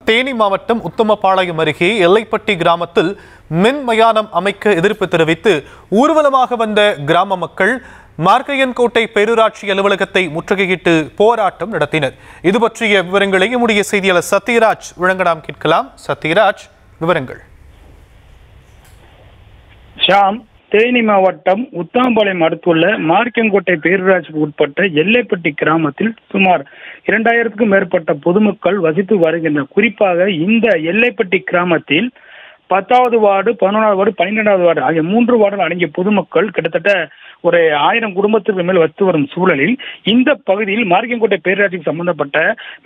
தேனி மாவட்டம் உத்தமபாளையம் அருகே எல்லைப்பட்டி கிராமத்தில் மின் மயானம் அமைக்க எதிர்ப்பு தெரிவித்து ஊர்வலமாக வந்த கிராம மக்கள் மார்க்கையன்கோட்டை பேரூராட்சி அலுவலகத்தை முற்றுகையிட்டு போராட்டம் நடத்தினர். இது பற்றிய விவரங்களை நம்முடைய செய்தியாளர் சத்யராஜ் வழங்க நாம் கேட்கலாம். சத்யராஜ், விவரங்கள். தேனி மாவட்டம் உத்தமபாளையம் அடுத்துள்ள மார்க்கையன்கோட்டை பேரூராட்சிக்கு உட்பட்ட எல்லைப்பட்டி கிராமத்தில் சுமார் 2000க்கும் மேற்பட்ட பொதுமக்கள் வசித்து வருகின்றனர். குறிப்பாக இந்த எல்லைப்பட்டி கிராமத்தில் 10வது வார்டு, 11வது வார்டு, 12வது வார்டு ஆகிய 3 வார்டுகள் அடங்கிய பொதுமக்கள் கிட்டத்தட்ட ஒரு 1000 குடும்பத்திற்கு மேல் வசித்து வரும் சூழலில் இந்த பகுதியில் மார்க்கையன்கோட்டை பேரூராட்சிக்கு சம்பந்தப்பட்ட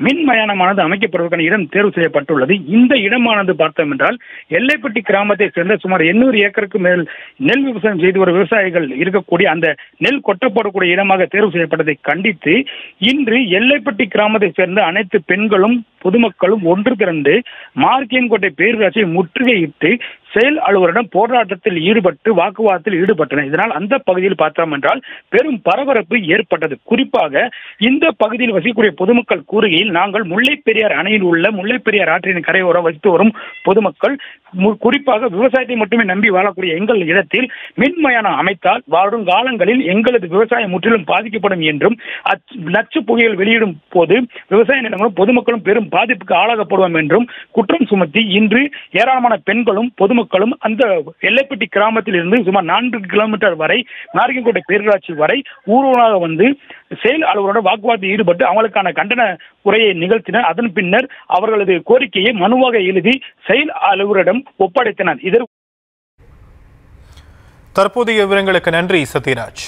மின் மயானமானது அமைக்கப்படுவதற்கான இடம் தேர்வு செய்யப்பட்டுள்ளது. இந்த இடமானது பார்த்தோம் என்றால் எல்லைப்பட்டி கிராமத்தை சேர்ந்த சுமார் 800 ஏக்கருக்கு மேல் நெல் விவசாயம் செய்து வரும் விவசாயிகள் இருக்கக்கூடிய அந்த நெல் கொட்டப்படக்கூடிய இடமாக தேர்வு செய்யப்பட்டதை கண்டித்து இன்று எல்லைப்பட்டி கிராமத்தை சேர்ந்த அனைத்து பெண்களும் பொதுமக்களும் ஒன்று திரண்டு மார்க்கையன்கோட்டை பேரூராட்சியை முற்றுகையிட்டு செயல் அலுவலரிடம் போராட்டத்தில் ஈடுபட்டு வாக்குவாதத்தில் ஈடுபட்டனர். இதனால் அந்த பகுதியில் பார்த்தோம் என்றால் பெரும் பரபரப்பு ஏற்பட்டது. குறிப்பாக இந்த பகுதியில் வசிக்கக்கூடிய பொதுமக்கள் கூறுகையில், நாங்கள் முல்லை பெரியார் அணையில் உள்ள முல்லை பெரியார் ஆற்றின் கரையோரம் வசித்து வரும் பொதுமக்கள், குறிப்பாக விவசாயத்தை மட்டுமே நம்பி வாழக்கூடிய எங்கள் இடத்தில் மின்மயானம் அமைத்தால் வரும் காலங்களில் எங்களது விவசாயம் முற்றிலும் பாதிக்கப்படும் என்றும் நச்சு புகையில் வெளியிடும் போது விவசாய நிலங்களும் பொதுமக்களும் பெரும் பாதிப்புக்கு ஆளாகப்படுவோம் என்றும் குற்றம் சுமத்தி இன்று ஏராளமான பெண்களும் பொதுமக்களும் அந்த எல்லைப்பட்டி கிராமத்தில் இருந்து சுமார் 4 கிலோமீட்டர் வரை மார்க்கையன்கோட்டை பேரூராட்சி வரை ஊர்வலமாக வந்து செயல் அலுவலரோட வாக்குவாதத்தில் ஈடுபட்டு அவங்களுக்கான கண்டன உரையை நிகழ்த்தினர். அதன் பின்னர் அவர்களது கோரிக்கையை மனுவாக எழுதி செயல் அலுவலரிடம் ஒப்படைத்தனர். தற்போதைய விவரங்களுக்கு நன்றி சத்யராஜ்.